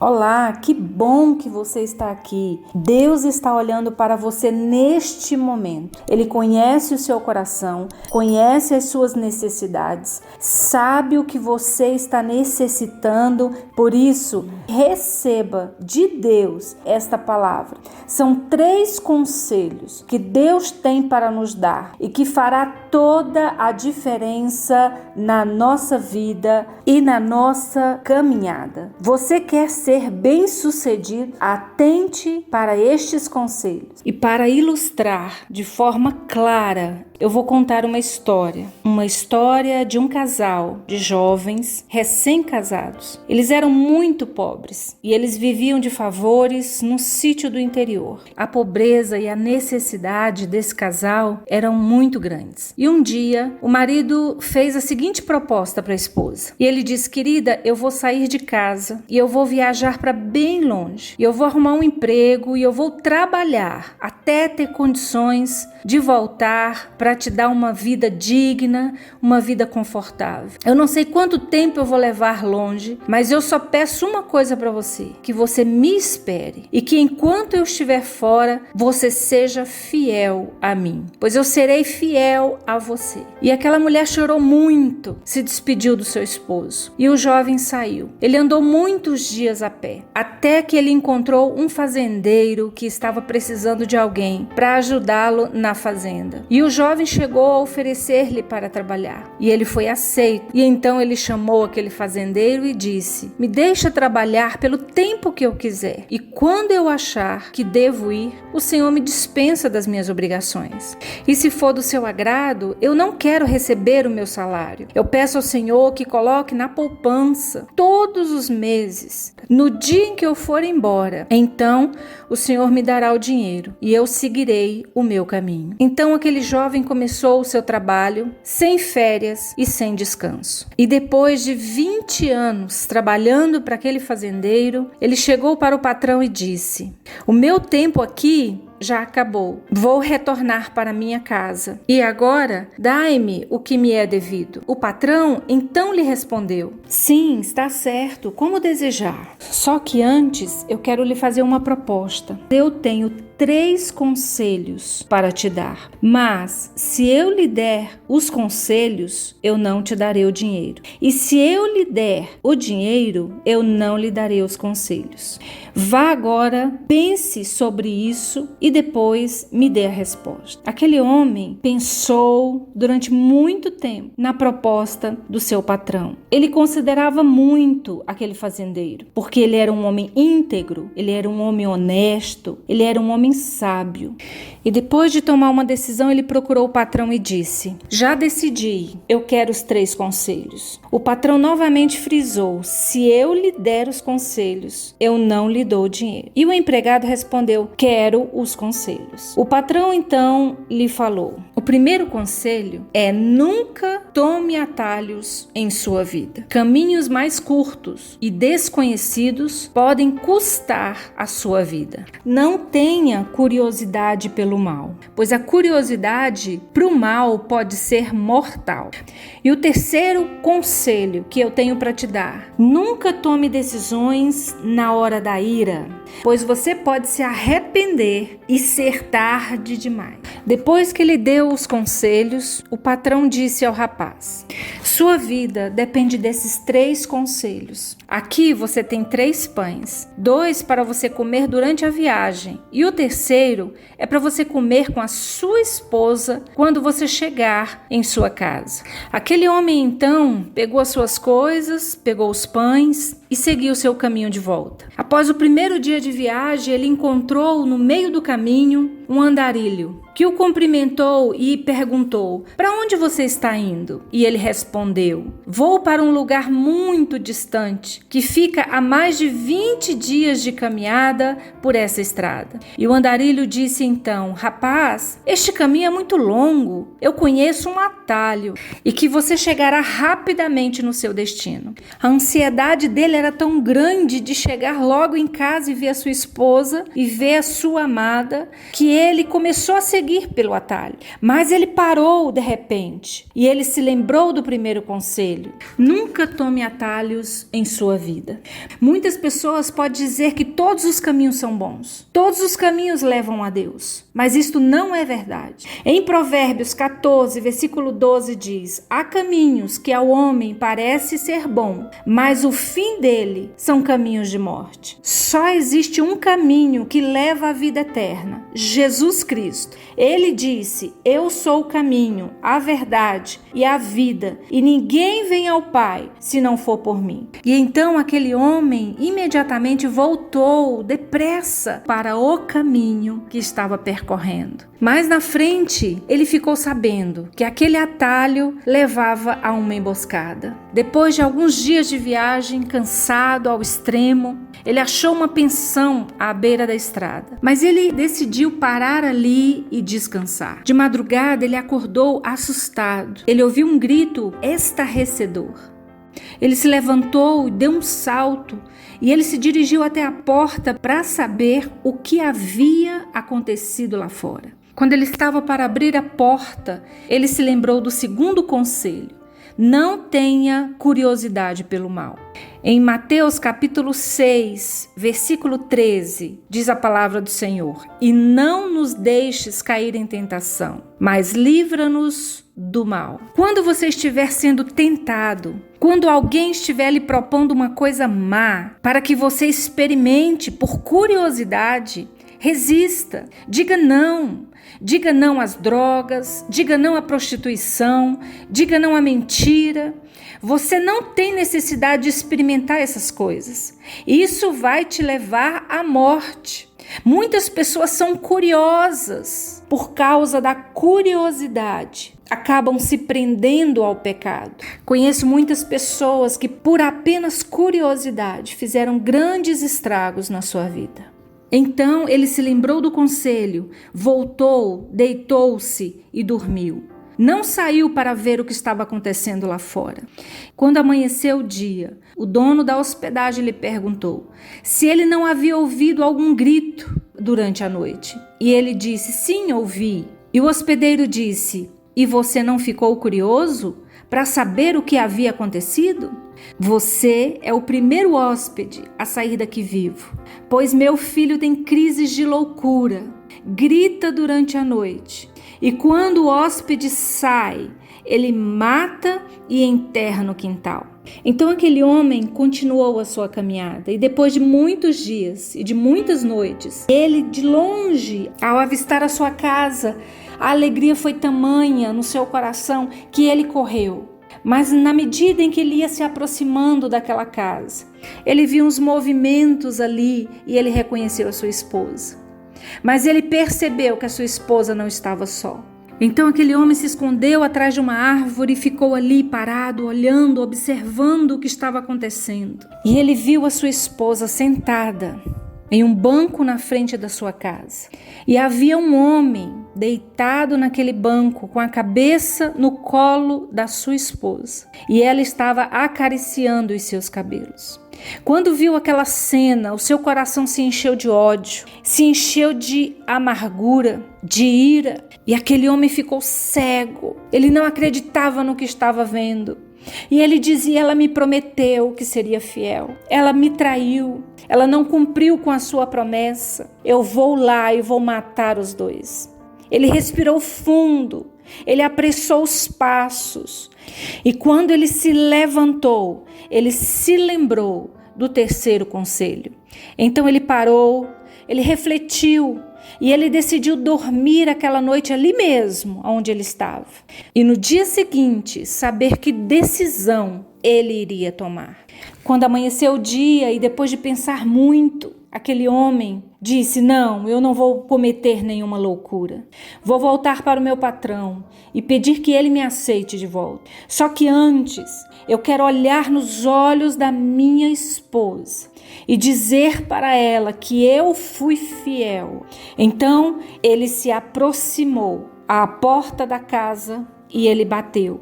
Olá, que bom que você está aqui. Deus está olhando para você neste momento. Ele conhece o seu coração, conhece as suas necessidades, sabe o que você está necessitando. Por isso, receba de Deus esta palavra. São 3 conselhos que Deus tem para nos dar e que fará toda a diferença na nossa vida e na nossa caminhada. Você quer ser bem-sucedido? Atente para estes conselhos. E para ilustrar de forma clara, eu vou contar uma história de um casal de jovens recém-casados. Eles eram muito pobres e eles viviam de favores num sítio do interior. A pobreza e a necessidade desse casal eram muito grandes. E um dia, o marido fez a seguinte proposta para a esposa. E ele disse: querida, eu vou sair de casa e eu vou viajar para bem longe. E eu vou arrumar um emprego e eu vou trabalhar até ter condições de voltar para te dar uma vida digna, uma vida confortável. Eu não sei quanto tempo eu vou levar longe, mas eu só peço uma coisa para você: que você me espere e que enquanto eu estiver fora, você seja fiel a mim, pois eu serei fiel a você. E aquela mulher chorou muito, se despediu do seu esposo e o jovem saiu. Ele andou muitos dias a pé, até que ele encontrou um fazendeiro que estava precisando de alguém para ajudá-lo na fazenda. E o jovem chegou a oferecer-lhe para trabalhar. E ele foi aceito. E então ele chamou aquele fazendeiro e disse: me deixa trabalhar pelo tempo que eu quiser. E quando eu achar que devo ir, o Senhor me dispensa das minhas obrigações. E se for do seu agrado, eu não quero receber o meu salário. Eu peço ao Senhor que coloque na poupança todos os meses. No dia em que eu for embora, então o Senhor me dará o dinheiro e eu seguirei o meu caminho. Então aquele jovem começou o seu trabalho sem férias e sem descanso. E depois de 20 anos trabalhando para aquele fazendeiro, ele chegou para o patrão e disse: o meu tempo aqui já acabou. Vou retornar para minha casa. E agora, dai-me o que me é devido. O patrão então lhe respondeu: sim, está certo, como desejar. Só que antes eu quero lhe fazer uma proposta. Eu tenho 3 conselhos para te dar. Mas se eu lhe der os conselhos, eu não te darei o dinheiro. E se eu lhe der o dinheiro, eu não lhe darei os conselhos. Vá agora, pense sobre isso e depois me dê a resposta. Aquele homem pensou durante muito tempo na proposta do seu patrão. Ele considerava muito aquele fazendeiro, porque ele era um homem íntegro, ele era um homem honesto, ele era um homem sábio. E depois de tomar uma decisão, ele procurou o patrão e disse: já decidi, eu quero os 3 conselhos. O patrão novamente frisou: se eu lhe der os conselhos, eu não lhe dou o dinheiro. E o empregado respondeu: quero os conselhos. O patrão então lhe falou: o primeiro conselho é: nunca tome atalhos em sua vida. Caminhos mais curtos e desconhecidos podem custar a sua vida. Não tenha curiosidade pelo mal, pois a curiosidade para o mal pode ser mortal. E o terceiro conselho que eu tenho para te dar: nunca tome decisões na hora da ira, pois você pode se arrepender e ser tarde demais. Depois que ele deu os conselhos, o patrão disse ao rapaz: sua vida depende desses 3 conselhos. Aqui você tem 3 pães, 2 para você comer durante a viagem e o terceiro é para você comer com a sua esposa quando você chegar em sua casa. Aquele homem então pegou as suas coisas, pegou os pães e seguiu seu caminho de volta. Após o primeiro dia de viagem, ele encontrou no meio do caminho um andarilho que o cumprimentou e perguntou: para onde você está indo? E ele respondeu: vou para um lugar muito distante, que fica a mais de 20 dias de caminhada por essa estrada. E o andarilho disse então: rapaz, este caminho é muito longo, eu conheço um atalho e que você chegará rapidamente no seu destino. A ansiedade dele era tão grande de chegar logo em casa e ver a sua esposa e ver a sua amada, que ele começou a seguir seguir pelo atalho. Mas ele parou de repente e ele se lembrou do primeiro conselho: nunca tome atalhos em sua vida. Muitas pessoas podem dizer que todos os caminhos são bons, todos os caminhos levam a Deus, mas isto não é verdade. Em Provérbios 14, versículo 12 diz: há caminhos que ao homem parece ser bom, mas o fim dele são caminhos de morte. Só existe um caminho que leva à vida eterna: Jesus Cristo. Ele disse: eu sou o caminho, a verdade e a vida, e ninguém vem ao Pai se não for por mim. E então aquele homem imediatamente voltou depressa para o caminho que estava percorrendo. Mas na frente ele ficou sabendo que aquele atalho levava a uma emboscada. Depois de alguns dias de viagem, cansado ao extremo, ele achou uma pensão à beira da estrada. Mas ele decidiu parar ali e descansar. De madrugada ele acordou assustado. Ele ouviu um grito estarrecedor. Ele se levantou e deu um salto e ele se dirigiu até a porta para saber o que havia acontecido lá fora. Quando ele estava para abrir a porta, ele se lembrou do segundo conselho: não tenha curiosidade pelo mal. Em Mateus capítulo 6, versículo 13, diz a palavra do Senhor: e não nos deixes cair em tentação, mas livra-nos do mal. Quando você estiver sendo tentado, quando alguém estiver lhe propondo uma coisa má, para que você experimente por curiosidade, resista, diga não. Diga não às drogas, diga não à prostituição, diga não à mentira. Você não tem necessidade de experimentar essas coisas. Isso vai te levar à morte. Muitas pessoas são curiosas. Por causa da curiosidade, acabam se prendendo ao pecado. Conheço muitas pessoas que, por apenas curiosidade, fizeram grandes estragos na sua vida. Então ele se lembrou do conselho, voltou, deitou-se e dormiu. Não saiu para ver o que estava acontecendo lá fora. Quando amanheceu o dia, o dono da hospedagem lhe perguntou se ele não havia ouvido algum grito durante a noite. E ele disse: sim, ouvi. E o hospedeiro disse: e você não ficou curioso para saber o que havia acontecido? Você é o primeiro hóspede a sair daqui vivo, pois meu filho tem crises de loucura, grita durante a noite, e quando o hóspede sai, ele mata e enterra no quintal. Então aquele homem continuou a sua caminhada, e depois de muitos dias e de muitas noites, ele de longe, ao avistar a sua casa, a alegria foi tamanha no seu coração que ele correu. Mas na medida em que ele ia se aproximando daquela casa, ele viu uns movimentos ali e ele reconheceu a sua esposa. Mas ele percebeu que a sua esposa não estava só. Então aquele homem se escondeu atrás de uma árvore e ficou ali parado, olhando, observando o que estava acontecendo. E ele viu a sua esposa sentada em um banco na frente da sua casa. E havia um homem deitado naquele banco com a cabeça no colo da sua esposa. E ela estava acariciando os seus cabelos. Quando viu aquela cena, o seu coração se encheu de ódio, se encheu de amargura, de ira. E aquele homem ficou cego. Ele não acreditava no que estava vendo. E ele dizia: ela me prometeu que seria fiel. Ela me traiu. Ela não cumpriu com a sua promessa. Eu vou lá e vou matar os dois. Ele respirou fundo. Ele apressou os passos. E quando ele se levantou, ele se lembrou do terceiro conselho. Então ele parou, ele refletiu e ele decidiu dormir aquela noite ali mesmo, onde ele estava. E no dia seguinte, saber que decisão ele iria tomar. Quando amanheceu o dia e depois de pensar muito, aquele homem disse: não, eu não vou cometer nenhuma loucura. Vou voltar para o meu patrão e pedir que ele me aceite de volta. Só que antes, eu quero olhar nos olhos da minha esposa e dizer para ela que eu fui fiel. Então, ele se aproximou à porta da casa e ele bateu.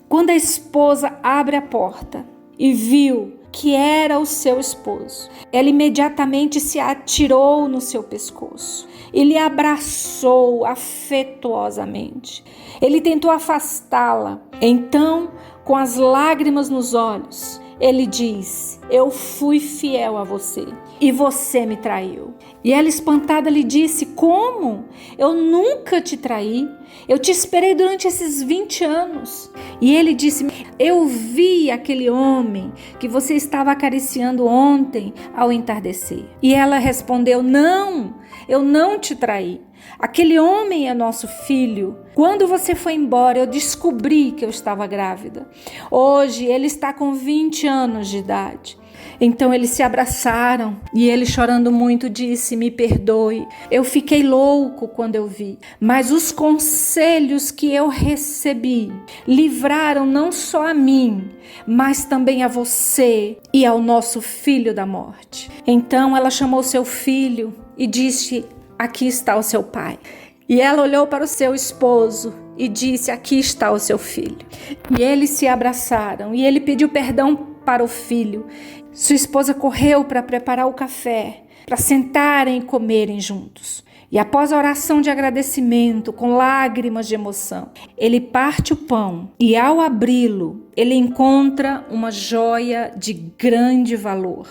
Quando a esposa abre a porta e viu que era o seu esposo. Ela imediatamente se atirou no seu pescoço e lhe abraçou afetuosamente. Ele tentou afastá-la. Então, com as lágrimas nos olhos, ele disse: eu fui fiel a você e você me traiu. E ela, espantada, lhe disse: como? Eu nunca te traí. Eu te esperei durante esses 20 anos. E ele disse: eu vi aquele homem que você estava acariciando ontem ao entardecer. E ela respondeu: não, eu não te traí. Aquele homem é nosso filho. Quando você foi embora, eu descobri que eu estava grávida. Hoje ele está com 20 anos de idade. Então eles se abraçaram e ele, chorando muito, disse: me perdoe, eu fiquei louco quando eu vi, mas os conselhos que eu recebi livraram não só a mim, mas também a você e ao nosso filho da morte. Então ela chamou seu filho e disse: aqui está o seu pai. E ela olhou para o seu esposo e disse: aqui está o seu filho. E eles se abraçaram e ele pediu perdão para o filho. Sua esposa correu para preparar o café, para sentarem e comerem juntos. E após a oração de agradecimento, com lágrimas de emoção, ele parte o pão e, ao abri-lo, ele encontra uma joia de grande valor.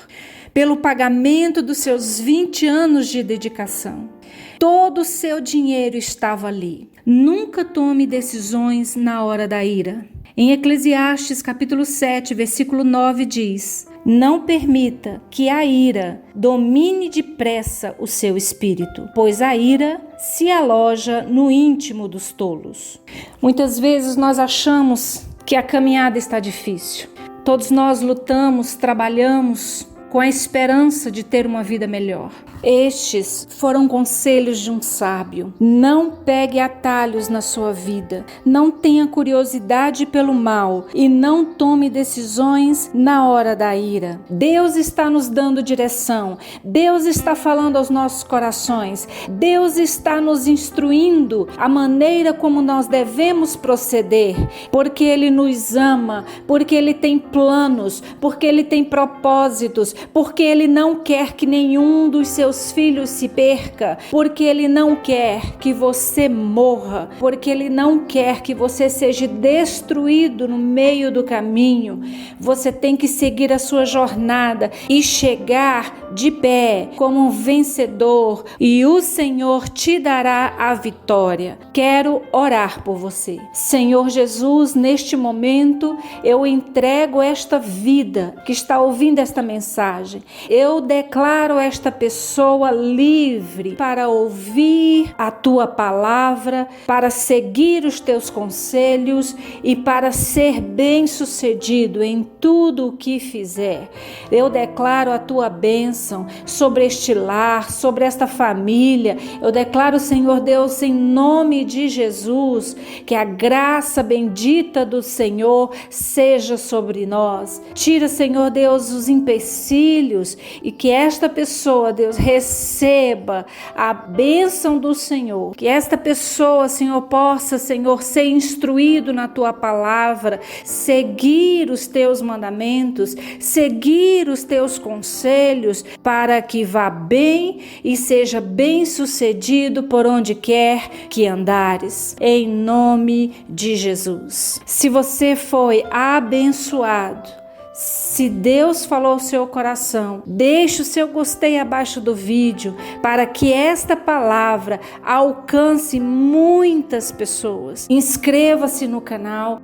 Pelo pagamento dos seus 20 anos de dedicação, todo o seu dinheiro estava ali. Nunca tome decisões na hora da ira. Em Eclesiastes capítulo 7, versículo 9 diz: não permita que a ira domine depressa o seu espírito, pois a ira se aloja no íntimo dos tolos. Muitas vezes nós achamos que a caminhada está difícil. Todos nós lutamos, trabalhamos com a esperança de ter uma vida melhor. Estes foram conselhos de um sábio. Não pegue atalhos na sua vida, não tenha curiosidade pelo mal e não tome decisões na hora da ira. Deus está nos dando direção, Deus está falando aos nossos corações, Deus está nos instruindo a maneira como nós devemos proceder, porque Ele nos ama, porque Ele tem planos, porque Ele tem propósitos, porque Ele não quer que nenhum dos seus filhos se perca, porque Ele não quer que você morra, porque Ele não quer que você seja destruído no meio do caminho. Você tem que seguir a sua jornada e chegar de pé como um vencedor, e o Senhor te dará a vitória. Quero orar por você. Senhor Jesus, neste momento eu entrego esta vida que está ouvindo esta mensagem. Eu declaro esta pessoa livre para ouvir a tua palavra, para seguir os teus conselhos e para ser bem-sucedido em tudo o que fizer. Eu declaro a tua bênção sobre este lar, sobre esta família. Eu declaro, Senhor Deus, em nome de Jesus, que a graça bendita do Senhor seja sobre nós. Tira, Senhor Deus, os empecilhos e que esta pessoa, Deus, receba a bênção do Senhor. Que esta pessoa, Senhor, possa, Senhor, ser instruído na tua palavra, seguir os teus mandamentos, seguir os teus conselhos, para que vá bem e seja bem-sucedido por onde quer que andares. Em nome de Jesus. Se você foi abençoado, se Deus falou ao seu coração, deixe o seu gostei abaixo do vídeo para que esta palavra alcance muitas pessoas. Inscreva-se no canal,